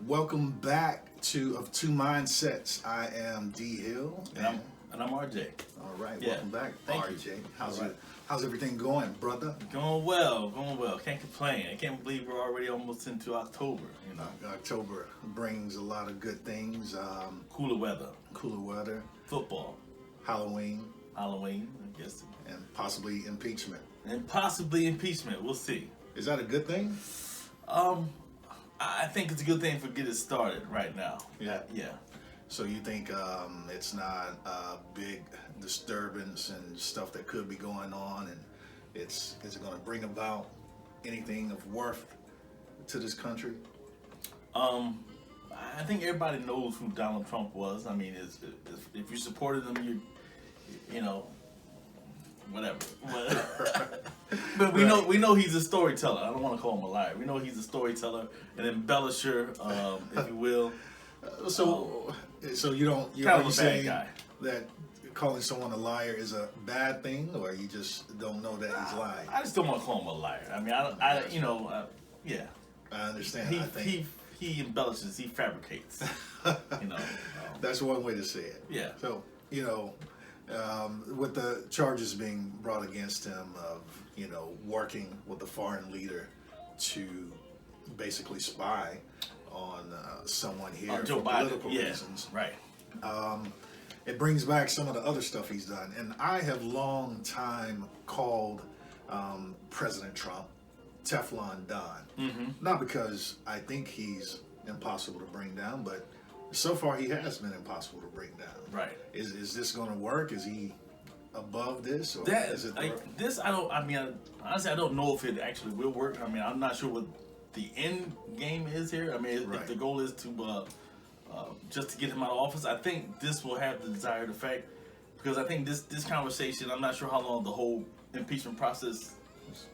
Welcome back to Of Two Mindsets. I am Dee Hill. And I'm RJ. All right, Yeah. welcome back, Thank RJ. you. How's everything going, brother? Going well. Can't complain. I can't believe we're already almost into October, you know. October brings a lot of good things. Cooler weather, Cooler weather, football, Halloween, I guess. and possibly impeachment. And possibly impeachment. We'll see. Is that a good thing? I think it's a good thing for get it started right now. Yeah. Yeah. So you think it's not a big disturbance and stuff that could be going on, and is it going to bring about anything of worth to this country? I think everybody knows who Donald Trump was. I mean, if you supported him, you know, whatever. But we know he's a storyteller. I don't want to call him a liar. We know he's a storyteller, an embellisher, if you will. So you don't kind are of you a saying bad guy. that calling someone a liar is a bad thing, or you just don't know that he's lying? I just don't want to call him a liar. I mean, yeah. I understand. I think He embellishes. He fabricates. You know. that's one way to say it. Yeah. So with the charges being brought against him of working with a foreign leader to basically spy on someone here Joe for Biden. political Yeah. reasons. Right. It brings back some of the other stuff he's done. And I have long time called President Trump Teflon Don. Mm-hmm. Not because I think he's impossible to bring down, but so far he has been impossible to bring down. Right. Is this going to work? Is he above this? Or That is it like this. Honestly, I don't know if it actually will work. I mean, I'm not sure what the end game is here. I mean, Right. if the goal is to just to get him out of office, I think this will have the desired effect, because I think this conversation, I'm not sure how long the whole impeachment process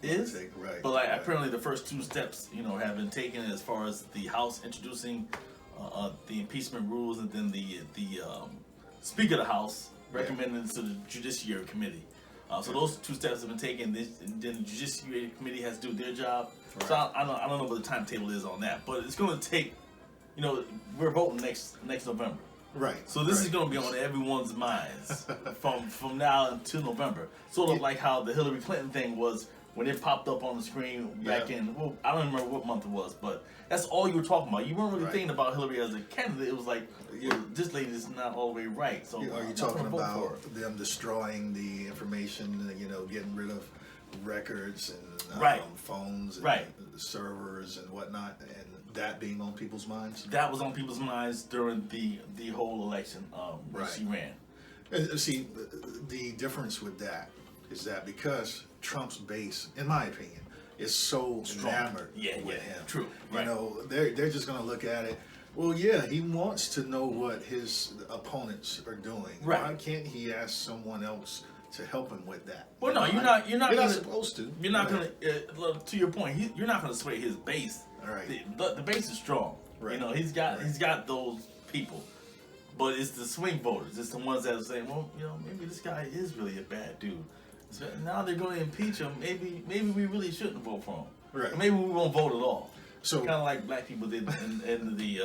is, Right. but right. apparently the first two steps, have been taken as far as the House introducing the impeachment rules, and then the Speaker of the House recommending it to the Judiciary Committee. So those two steps have been taken. And then the Judiciary Committee has to do their job. Right. So I don't know what the timetable is on that, but it's going to take. We're voting next November. Right. So this is right. going to be on everyone's minds from now until November. Sort of like how the Hillary Clinton thing was when it popped up on the screen back in, I don't remember what month it was, but that's all you were talking about. You weren't really Right. thinking about Hillary as a candidate. It was like, this lady is not all the way right. So Are you I'm not talking gonna vote for her. about them destroying the information, getting rid of records and Right. phones and Right. servers and whatnot, and that being on people's minds? That was on people's minds during the whole election when Right. she ran. See, the difference with that is that because Trump's base, in my opinion, is so enamored with him. True. Right. They're just going to look at it. Well, yeah, he wants to know what his opponents are doing. Right. Why can't he ask someone else to help him with that? Well, no, you're not You're gonna, supposed to. You're not Right. gonna. To your point, you're not gonna sway his base. All right. The base is strong. Right. He's got those people, but it's the swing voters. It's the ones that are saying, well, maybe this guy is really a bad dude. So now they're going to impeach him. Maybe we really shouldn't vote for him. Right. Or maybe we won't vote at all. So Kind of like black people did in the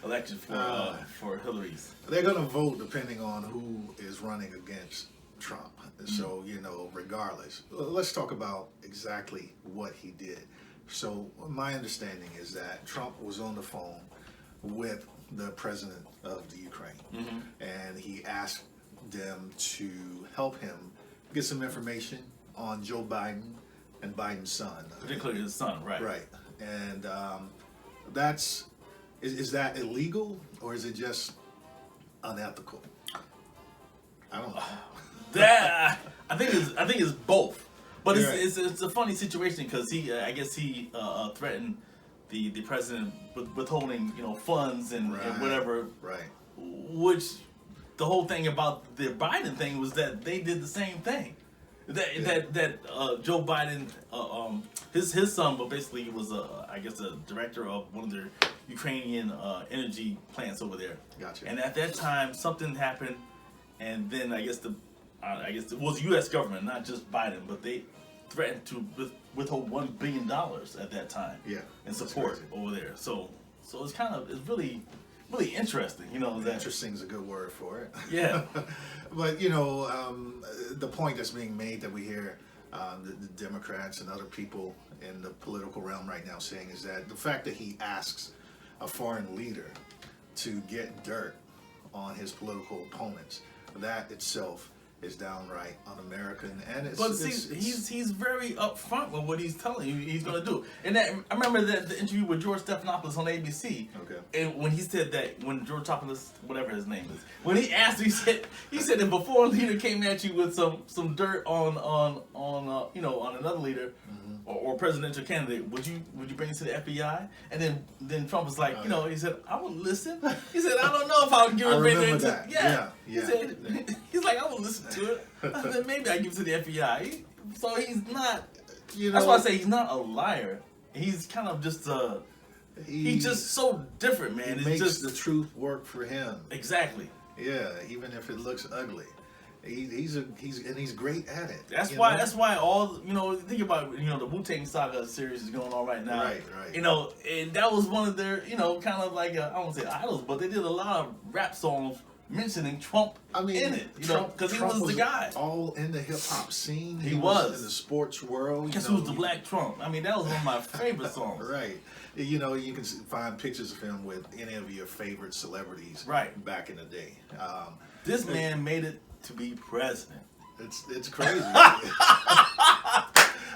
election for Hillary's. they're going to vote depending on who is running against Trump. So, regardless. Let's talk about exactly what he did. So my understanding is that Trump was on the phone with the president of the Ukraine, and he asked them to help him get some information on Joe Biden and Biden's son. Particularly his son, right? Right. And is that illegal, or is it just unethical? I don't know. That I think it's both, but You're right. it's a funny situation because I guess he threatened the president with withholding funds and whatever, Right. which the whole thing about the Biden thing was that they did the same thing. That Joe Biden, his son, but basically was I guess a director of one of their Ukrainian energy plants over there. Gotcha. And at that time, something happened, and then I guess it was the U.S. government, not just Biden, but they threatened to withhold $1 billion at that time. Yeah, in that's support crazy. over there. So So it's really interesting, you know. That Interesting is a good word for it. Yeah. But the point that's being made that we hear the Democrats and other people in the political realm right now saying is that the fact that he asks a foreign leader to get dirt on his political opponents, that itself is downright un-American, and he's very upfront with what he's telling you he's going to do. And I remember the interview with George Stephanopoulos on ABC. Okay. And when he said that, when George Stephanopoulos, whatever his name is, when he asked, he said that before a leader came at you with some dirt on another leader or presidential candidate, would you bring it to the FBI? And then Trump was like, he said, I would listen. He said, I don't know if I would give it. I remember that. Yeah. He said, he's like, I would listen to it. I said, maybe I give it to the FBI. So he's not. That's why I say he's not a liar. He's kind of just he's just so different, man. He makes the truth work for him. Exactly. Yeah, even if it looks ugly. He's great at it. That's why all think about the Wu-Tang Saga series is going on right now. Right. And that was one of their kind of like I won't say idols, but they did a lot of rap songs mentioning Trump in it. Because he was the guy. All in the hip hop scene. He was in the sports world. Guess who's the Black Trump? I mean, that was one of my favorite songs. Right. You can find pictures of him with any of your favorite celebrities. Right. Back in the day. This man made it to be president. It's crazy.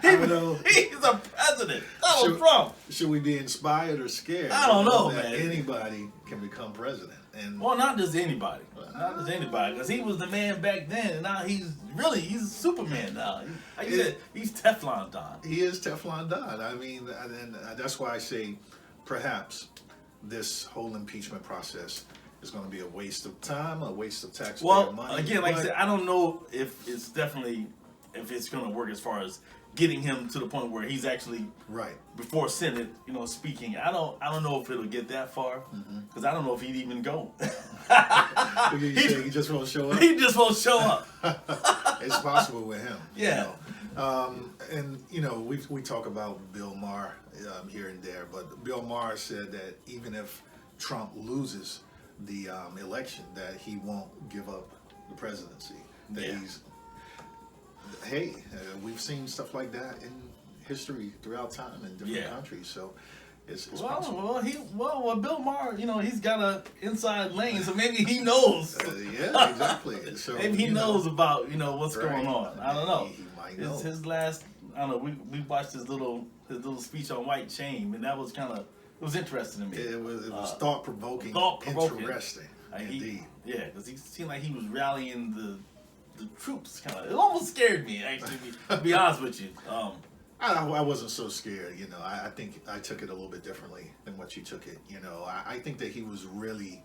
He's a president. Donald Trump. Should we be inspired or scared? I don't know, that man. Anybody can become president. Well, not just anybody. Not just anybody. Because he was the man back then, and now he's Superman now. Like you said, he's Teflon Don. He is Teflon Don. I mean, and that's why I say perhaps this whole impeachment process is going to be a waste of time, a waste of taxpayer money. Well, again, like I said, I don't know if it's going to work as far as getting him to the point where he's actually before Senate, speaking. I don't know if it'll get that far because I don't know if he'd even go. He just won't show up. He just won't show up. It's possible with him. Yeah. And we talk about Bill Maher here and there, but Bill Maher said that even if Trump loses the election, that he won't give up the presidency. We've seen stuff like that in history throughout time in different countries. So it's possible. Well, Bill Maher, he's got an inside lane, so maybe he knows. Yeah, exactly. So maybe he knows about what's going on. I don't know. He might know. His last, I don't know. We watched his little speech on white shame, and that was it was interesting to me. It was thought provoking, interesting. Indeed. Because he seemed like he was rallying the troops. It almost scared me, actually. To be honest with you. I wasn't so scared. I think I took it a little bit differently than what you took it. I think that he was really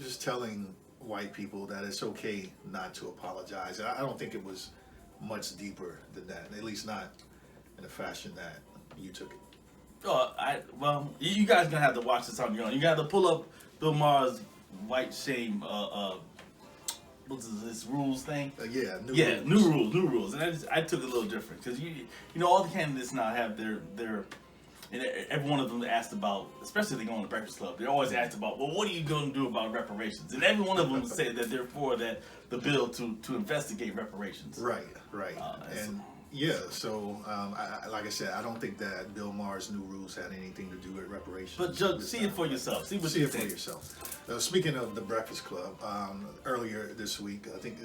just telling white people that it's okay not to apologize. I don't think it was much deeper than that. At least not in the fashion that you took it. You guys gonna have to watch this on your own. You got to pull up Bill Maher's white shame. What's this rules thing? New rules. And I took it a little different because all the candidates now have their and every one of them asked about, especially if they go on the Breakfast Club, they're always asked about, well, what are you going to do about reparations? And every one of them said that they're for the bill to investigate reparations. Right. So like I said, I don't think that Bill Maher's new rules had anything to do with reparations. But just see it for yourself. See it for yourself. Speaking of the Breakfast Club, earlier this week, I think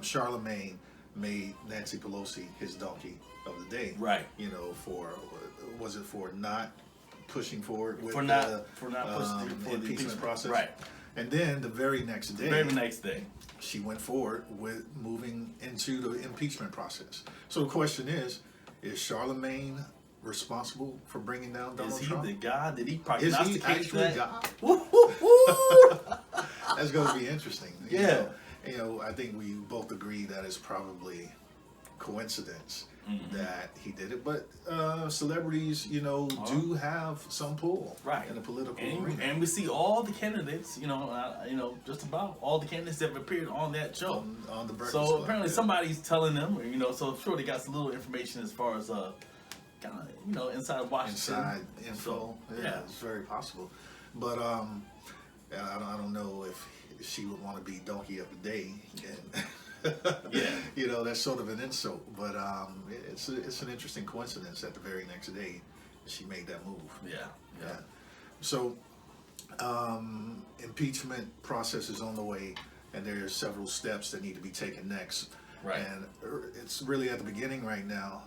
Charlemagne made Nancy Pelosi his donkey of the day. Right. For not pushing forward with pushing the impeachment process. Right. And then the very next day, she went forward with moving into the impeachment process. So the question is Charlemagne responsible for bringing down Donald Trump? Is he the God? Did he prognosticate Is he actually God? That's going to be interesting. I think we both agree that it's probably coincidence that he did it, but celebrities, do have some pull in the political arena. And we see all the candidates, just about all the candidates that have appeared on that show. On the Breakfast So Club, apparently somebody's telling them, so I'm sure they got some little information as far as kind of inside Washington. Inside info. So, yeah, it's very possible. But I don't know if she would want to be donkey of the day. And yeah. That's sort of an insult. But it's an interesting coincidence that the very next day she made that move. Yeah. So impeachment process is on the way, and there's several steps that need to be taken next. Right. And it's really at the beginning right now.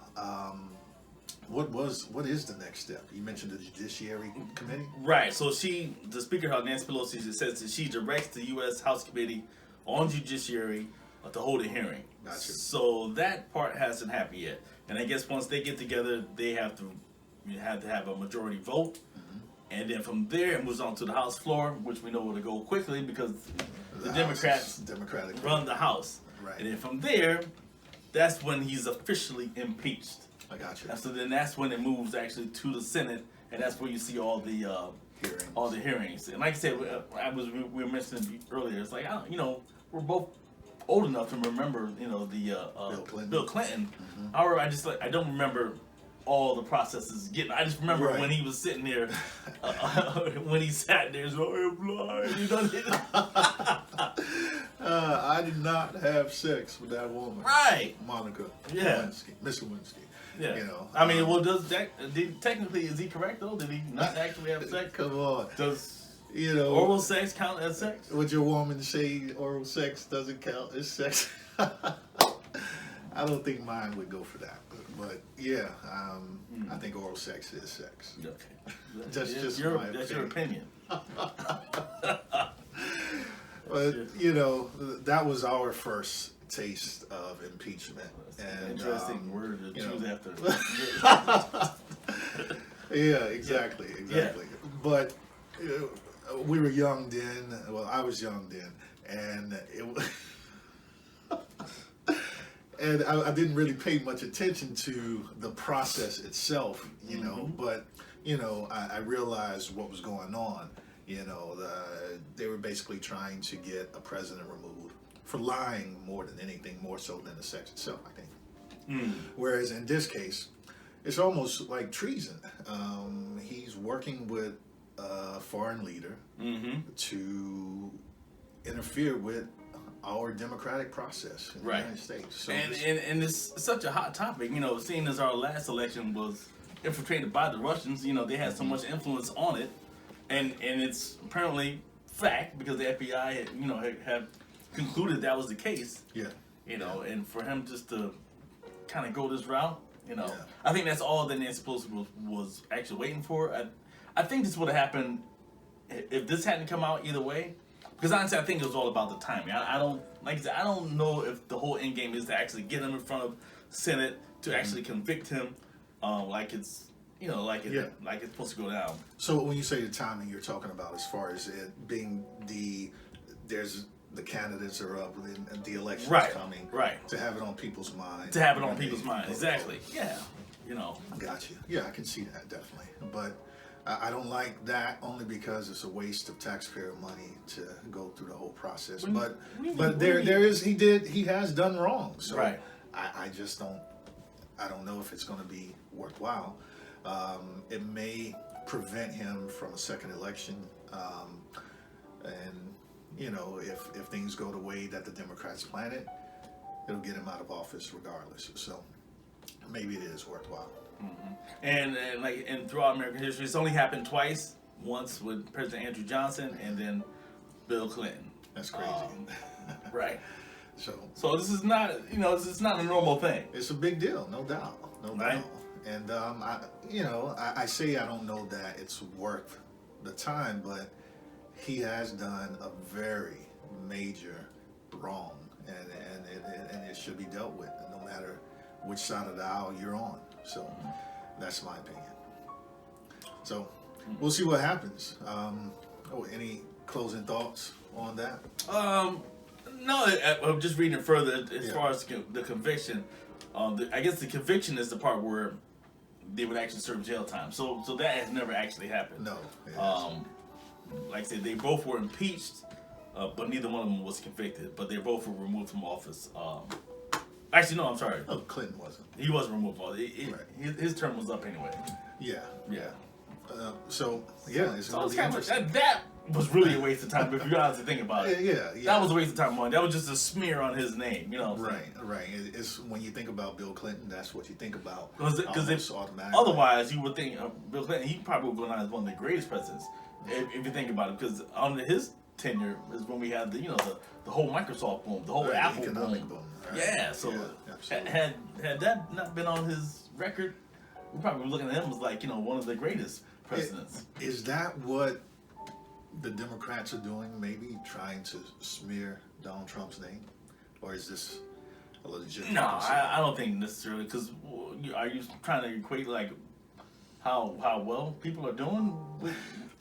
What is the next step? You mentioned the Judiciary Committee. Right. So the Speaker, Nancy Pelosi, says that she directs the U.S. House Committee on Judiciary to hold a hearing. Gotcha. So that part hasn't happened yet. And I guess once they get together, they have to have a majority vote. And then from there, it moves on to the House floor, which we know will go quickly because the Democrats run the House. Right. And then from there, that's when he's officially impeached. I got you. And so then that's when it moves actually to the Senate, and that's where you see all the hearings. And like I said, we were mentioning earlier, it's like we're both old enough to remember Bill Clinton. However, I don't remember all the processes I just remember when he was sitting there, when he sat there, so I'm blind. I did not have sex with that woman. Right. Monica. Yeah. Lewinsky, Miss Lewinsky. Yeah. I mean, technically, is he correct though? Did he not actually have sex? Come on. Does oral sex count as sex? Would your woman say oral sex doesn't count as sex? I don't think mine would go for that. But yeah, I think oral sex is sex. Okay. That's your opinion. But that was our first taste of impeachment. And interesting word to choose after. Yeah, exactly. Yeah. But we were young then. Well, I was young then, and and I didn't really pay much attention to the process itself, but I realized what was going on. They were basically trying to get a president removed for lying more than anything, more so than the sex itself, I think. Whereas in this case, it's almost like treason. He's working with a foreign leader to interfere with our democratic process in the United States. So and it's such a hot topic, seeing as our last election was infiltrated by the Russians, they had so much influence on it, and it's apparently fact because the FBI had concluded that was the case. Yeah. And for him just to kind of go this route, I think that's all that Nancy Pelosi was actually waiting for. I think this would have happened if this hadn't come out either way. Because honestly, I think it was all about the timing. I don't know if the whole end game is to actually get him in front of Senate to actually convict him, like it's supposed to go down. So when you say the timing, you're talking about as far as it being the candidates are up and the election is coming, to have it on people's minds. Exactly. Yeah. Gotcha. Yeah, I can see that definitely, but I don't like that only because it's a waste of taxpayer money to go through the whole process. He has done wrong. So I just don't know if it's going to be worthwhile. It may prevent him from a second election, and if things go the way that the Democrats plan it, it'll get him out of office regardless. So maybe it is worthwhile. And throughout American history, it's only happened twice. Once with President Andrew Johnson, and then Bill Clinton. That's crazy. Right. So this is not a normal thing. It's a big deal, no doubt. And I say I don't know that it's worth the time, but he has done a very major wrong, and it should be dealt with, no matter which side of the aisle you're on. So that's my opinion. So we'll see what happens. Any closing thoughts on that? No, I'm just reading it further as far as the conviction. I guess the conviction is the part where they would actually serve jail time. So that has never actually happened. No. Like I said, they both were impeached, but neither one of them was convicted. But they both were removed from office. Actually, no, I'm sorry. Oh, Clinton wasn't. He wasn't removed. Right. His term was up anyway. Yeah. Yeah. So yeah, it's So really kind of, interesting. that was really a waste of time if you honestly think about it. Yeah. That was a waste of time money. That was just a smear on his name, you know. Right. It's when you think about Bill Clinton, that's what you think about. Because automatically. otherwise, you would think Bill Clinton. He probably would go down as one of the greatest presidents if you think about it. Because under his tenure is when we had the whole Microsoft boom, the whole Right, Apple economic boom. Right. Yeah. So absolutely. had that not been on his record, we probably be looking at him as like one of the greatest presidents. Is that what the Democrats are doing? Maybe trying to smear Donald Trump's name, or is this a legitimate? No, I don't think necessarily. Because are you trying to equate like how well people are doing?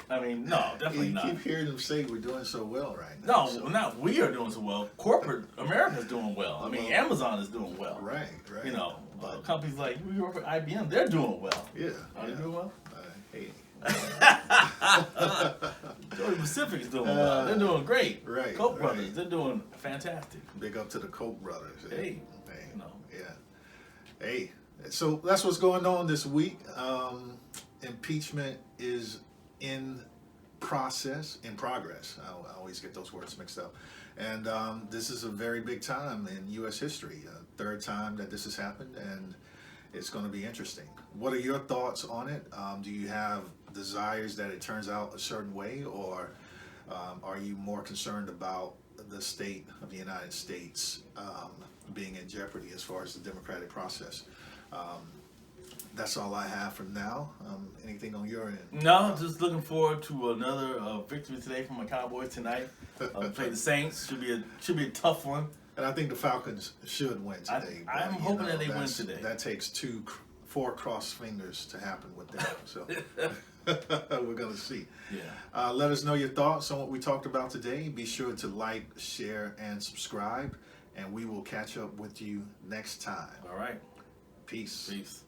I mean, no, definitely not. You keep hearing them say we're doing so well right now. No, not we are doing so well. Corporate America's doing well. I mean, Amazon is doing well. Right. Companies like we work for IBM, they're doing well. Yeah. Are they doing well? Hey. Georgia Pacific is doing well. They're doing great. Right. Koch brothers, they're doing fantastic. Big up to the Koch brothers. Hey. Yeah. Hey. So that's what's going on this week. Impeachment is in progress. I always get those words mixed up. And this is a very big time in U.S. history. Third time that this has happened, and it's going to be interesting. What are your thoughts on it? Do you have desires that it turns out a certain way, or are you more concerned about the state of the United States being in jeopardy as far as the democratic process? That's all I have for now. Anything on your end? No, just looking forward to another victory today from my Cowboys tonight. Play the Saints. Should be a tough one. And I think the Falcons should win today. I'm hoping that they win today. That takes 4 crossed fingers to happen with them. So we're going to see. Yeah. Let us know your thoughts on what we talked about today. Be sure to like, share, and subscribe. And we will catch up with you next time. All right. Peace. Peace.